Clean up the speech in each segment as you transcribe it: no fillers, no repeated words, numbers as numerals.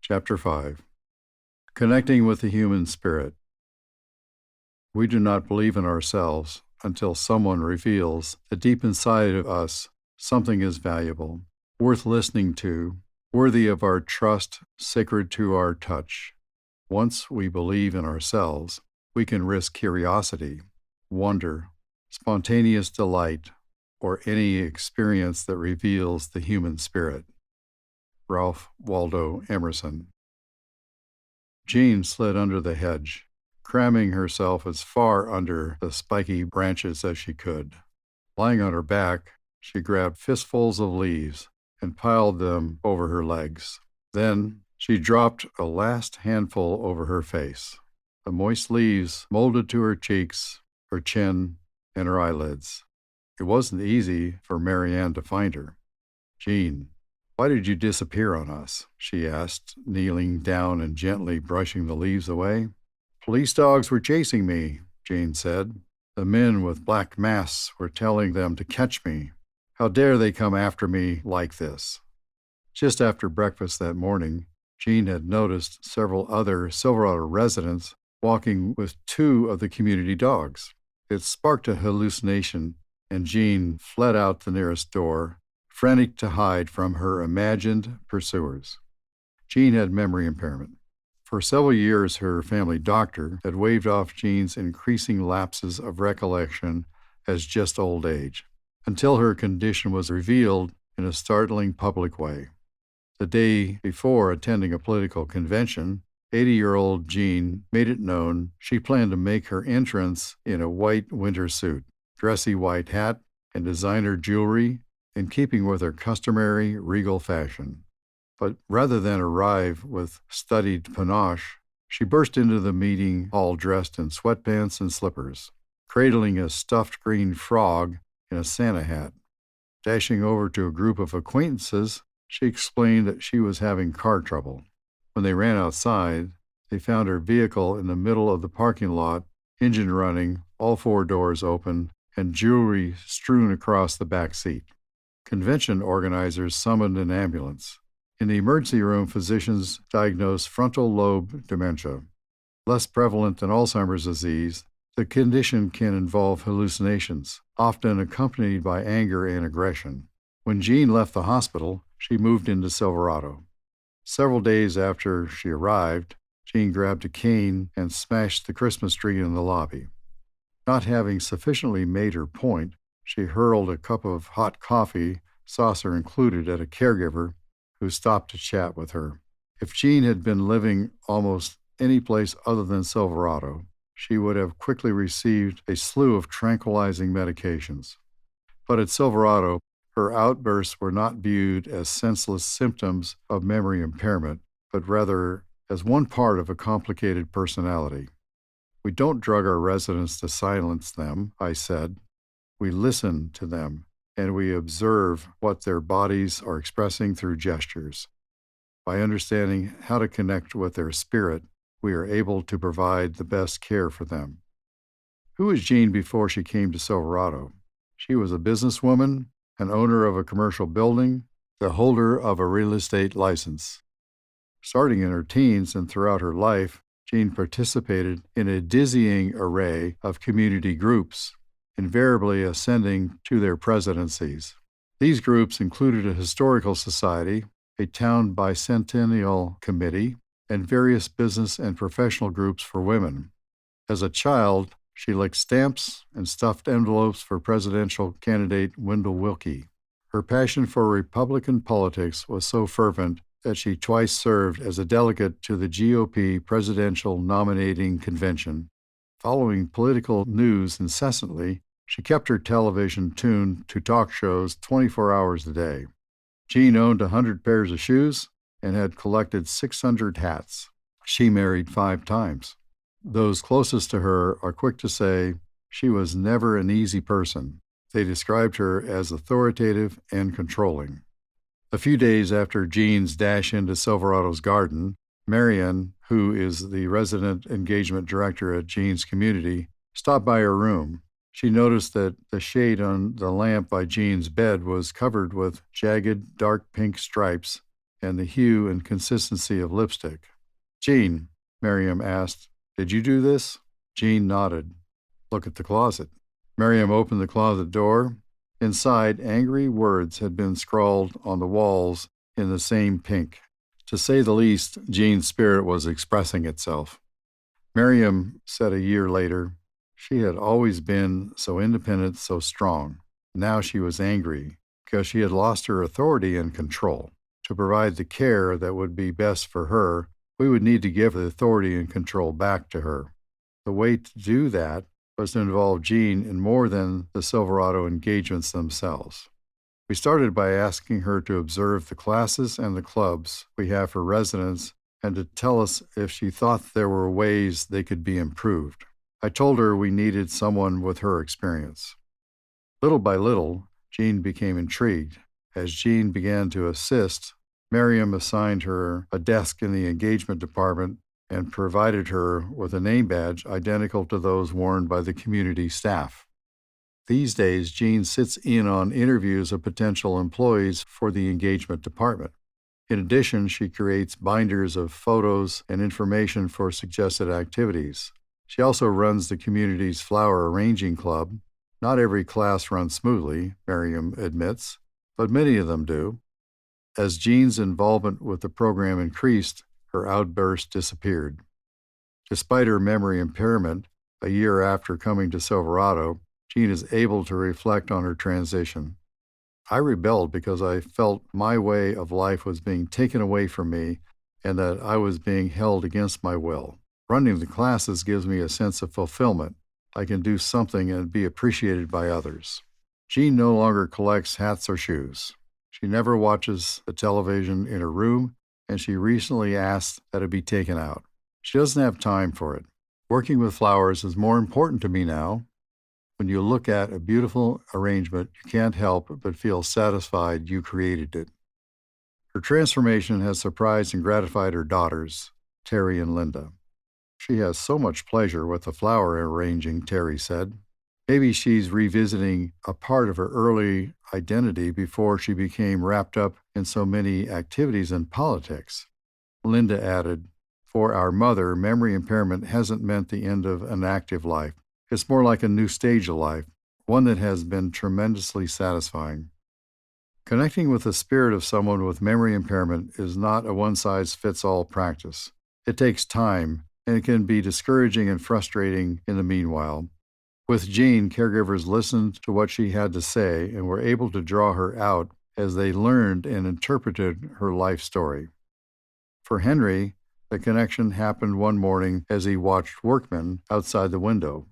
Chapter 5. Connecting with the Human Spirit. We do not believe in ourselves until someone reveals that deep inside of us something is valuable, worth listening to, worthy of our trust, sacred to our touch. Once we believe in ourselves, we can risk curiosity, wonder, spontaneous delight, or any experience that reveals the human spirit. Ralph Waldo Emerson. Jean slid under the hedge, cramming herself as far under the spiky branches as she could. Lying on her back, she grabbed fistfuls of leaves and piled them over her legs. Then she dropped a last handful over her face. The moist leaves molded to her cheeks, her chin, and her eyelids. It wasn't easy for Marianne to find her. "Jean, why did you disappear on us?" she asked, kneeling down and gently brushing the leaves away. "Police dogs were chasing me," Jean said. "The men with black masks were telling them to catch me. How dare they come after me like this?" Just after breakfast that morning, Jean had noticed several other Silverado residents walking with two of the community dogs. It sparked a hallucination, and Jean fled out the nearest door, frantic to hide from her imagined pursuers. Jean had memory impairment. For several years, her family doctor had waved off Jean's increasing lapses of recollection as just old age, until her condition was revealed in a startling public way. The day before attending a political convention, 80-year-old Jean made it known she planned to make her entrance in a white winter suit, dressy white hat, and designer jewelry, in keeping with her customary regal fashion. But rather than arrive with studied panache, she burst into the meeting hall dressed in sweatpants and slippers, cradling a stuffed green frog in a Santa hat. Dashing over to a group of acquaintances, she explained that she was having car trouble. When they ran outside, they found her vehicle in the middle of the parking lot, engine running, all four doors open, and jewelry strewn across the back seat. Convention organizers summoned an ambulance. In the emergency room, physicians diagnosed frontal lobe dementia. Less prevalent than Alzheimer's disease, the condition can involve hallucinations, often accompanied by anger and aggression. When Jean left the hospital, she moved into Silverado. Several days after she arrived, Jean grabbed a cane and smashed the Christmas tree in the lobby. Not having sufficiently made her point, she hurled a cup of hot coffee, saucer included, at a caregiver who stopped to chat with her. If Jean had been living almost any place other than Silverado, she would have quickly received a slew of tranquilizing medications. But at Silverado, her outbursts were not viewed as senseless symptoms of memory impairment, but rather as one part of a complicated personality. "We don't drug our residents to silence them," I said. "We listen to them, and we observe what their bodies are expressing through gestures. By understanding how to connect with their spirit, we are able to provide the best care for them." Who was Jean before she came to Silverado? She was a businesswoman, an owner of a commercial building, the holder of a real estate license. Starting in her teens and throughout her life, Jean participated in a dizzying array of community groups, invariably ascending to their presidencies. These groups included a historical society, a town bicentennial committee, and various business and professional groups for women. As a child, she licked stamps and stuffed envelopes for presidential candidate Wendell Willkie. Her passion for Republican politics was so fervent that she twice served as a delegate to the GOP presidential nominating convention. Following political news incessantly, she kept her television tuned to talk shows 24 hours a day. Jean owned 100 pairs of shoes and had collected 600 hats. She married 5 times. Those closest to her are quick to say she was never an easy person. They described her as authoritative and controlling. A few days after Jean's dash into Silverado's garden, Marian, who is the resident engagement director at Jean's community, stopped by her room. She noticed that the shade on the lamp by Jean's bed was covered with jagged, dark pink stripes and the hue and consistency of lipstick. "Jean," Miriam asked, "did you do this?" Jean nodded. "Look at the closet." Miriam opened the closet door. Inside, angry words had been scrawled on the walls in the same pink. To say the least, Jean's spirit was expressing itself. Miriam said a year later, she had always been so independent, so strong. Now she was angry because she had lost her authority and control. To provide the care that would be best for her, we would need to give the authority and control back to her. The way to do that was to involve Jean in more than the Silverado engagements themselves. We started by asking her to observe the classes and the clubs we have for residents and to tell us if she thought there were ways they could be improved. I told her we needed someone with her experience. Little by little, Jean became intrigued. As Jean began to assist, Miriam assigned her a desk in the engagement department and provided her with a name badge identical to those worn by the community staff. These days, Jean sits in on interviews of potential employees for the engagement department. In addition, she creates binders of photos and information for suggested activities. She also runs the community's flower arranging club. Not every class runs smoothly, Miriam admits, but many of them do. As Jean's involvement with the program increased, her outbursts disappeared. Despite her memory impairment, a year after coming to Silverado, Jean is able to reflect on her transition. "I rebelled because I felt my way of life was being taken away from me and that I was being held against my will. Running the classes gives me a sense of fulfillment. I can do something and be appreciated by others." Jean no longer collects hats or shoes. She never watches the television in her room, and she recently asked that it be taken out. She doesn't have time for it. "Working with flowers is more important to me now. When you look at a beautiful arrangement, you can't help but feel satisfied you created it." Her transformation has surprised and gratified her daughters, Terry and Linda. "She has so much pleasure with the flower arranging," Terry said. "Maybe she's revisiting a part of her early identity before she became wrapped up in so many activities and politics." Linda added, "For our mother, memory impairment hasn't meant the end of an active life. It's more like a new stage of life, one that has been tremendously satisfying." Connecting with the spirit of someone with memory impairment is not a one-size-fits-all practice. It takes time, and it can be discouraging and frustrating in the meanwhile. With Jean, caregivers listened to what she had to say and were able to draw her out as they learned and interpreted her life story. For Henry, the connection happened one morning as he watched workmen outside the window.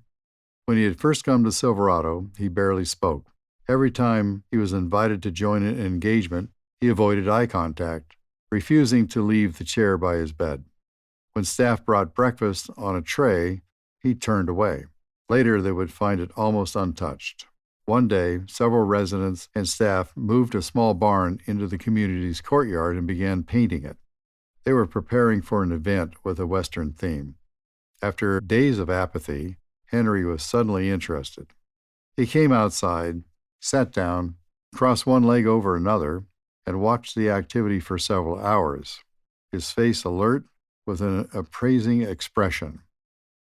When he had first come to Silverado, he barely spoke. Every time he was invited to join an engagement, he avoided eye contact, refusing to leave the chair by his bed. When staff brought breakfast on a tray, he turned away. Later, they would find it almost untouched. One day, several residents and staff moved a small barn into the community's courtyard and began painting it. They were preparing for an event with a Western theme. After days of apathy, Henry was suddenly interested. He came outside, sat down, crossed one leg over another, and watched the activity for several hours, his face alert with an appraising expression.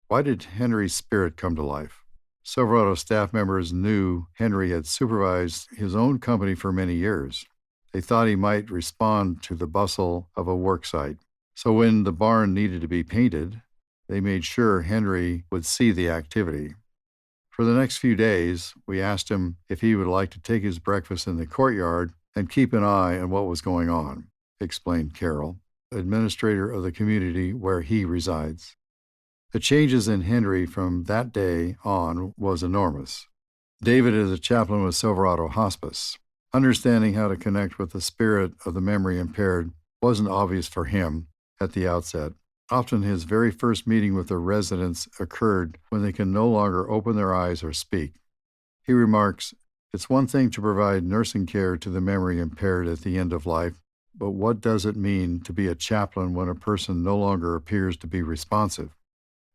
Why did Henry's spirit come to life? Silverado staff members knew Henry had supervised his own company for many years. They thought he might respond to the bustle of a work site. So when the barn needed to be painted, they made sure Henry would see the activity. For the next few days, we asked him if he would like to take his breakfast in the courtyard and keep an eye on what was going on, explained Carol, administrator of the community where he resides. The changes in Henry from that day on was enormous. David is a chaplain with Silverado Hospice. Understanding how to connect with the spirit of the memory impaired wasn't obvious for him at the outset. Often his very first meeting with the residents occurred when they can no longer open their eyes or speak. He remarks, "It's one thing to provide nursing care to the memory impaired at the end of life, but what does it mean to be a chaplain when a person no longer appears to be responsive?"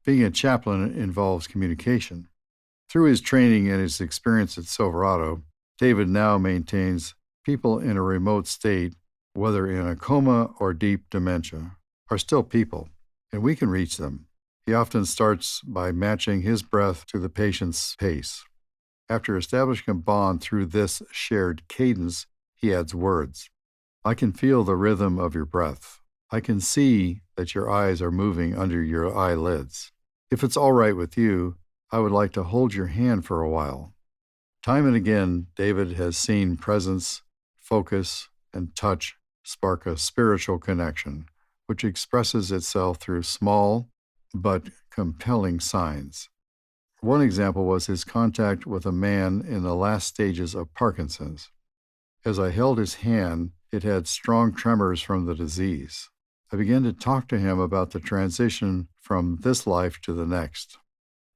Being a chaplain involves communication. Through his training and his experience at Silverado, David now maintains people in a remote state whether in a coma or deep dementia, are still people, and we can reach them. He often starts by matching his breath to the patient's pace. After establishing a bond through this shared cadence, he adds words. I can feel the rhythm of your breath. I can see that your eyes are moving under your eyelids. If it's all right with you, I would like to hold your hand for a while. Time and again, David has seen presence, focus, and touch spark a spiritual connection, which expresses itself through small but compelling signs. One example was his contact with a man in the last stages of Parkinson's. As I held his hand, it had strong tremors from the disease. I began to talk to him about the transition from this life to the next.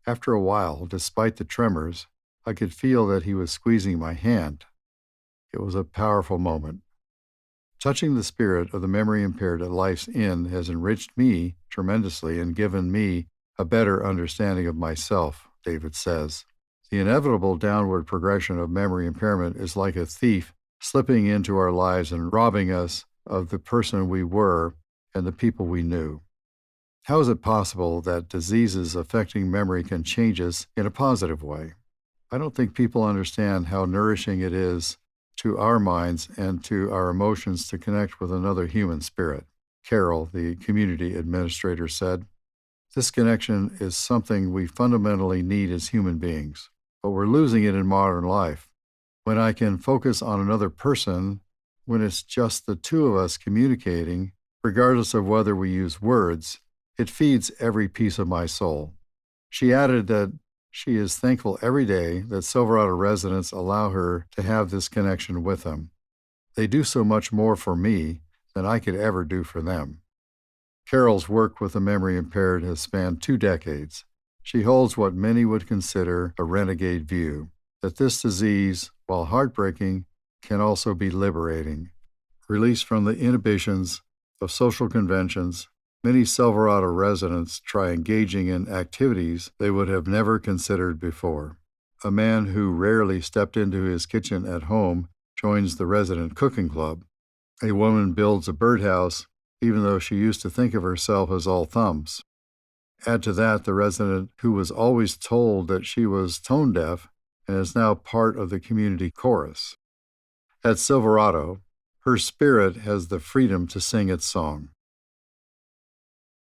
After a while, despite the tremors, I could feel that he was squeezing my hand. It was a powerful moment. Touching the spirit of the memory impaired at life's end has enriched me tremendously and given me a better understanding of myself, David says. The inevitable downward progression of memory impairment is like a thief slipping into our lives and robbing us of the person we were and the people we knew. How is it possible that diseases affecting memory can change us in a positive way? I don't think people understand how nourishing it is to our minds and to our emotions to connect with another human spirit. Carol, the community administrator, said, "This connection is something we fundamentally need as human beings, but we're losing it in modern life. When I can focus on another person, when it's just the two of us communicating, regardless of whether we use words, it feeds every piece of my soul." She added that she is thankful every day that Silverado residents allow her to have this connection with them. They do so much more for me than I could ever do for them. Carol's work with the memory impaired has spanned 2 decades. She holds what many would consider a renegade view, that this disease, while heartbreaking, can also be liberating. Released from the inhibitions of social conventions, many Silverado residents try engaging in activities they would have never considered before. A man who rarely stepped into his kitchen at home joins the resident cooking club. A woman builds a birdhouse, even though she used to think of herself as all thumbs. Add to that the resident who was always told that she was tone deaf and is now part of the community chorus. At Silverado, her spirit has the freedom to sing its song.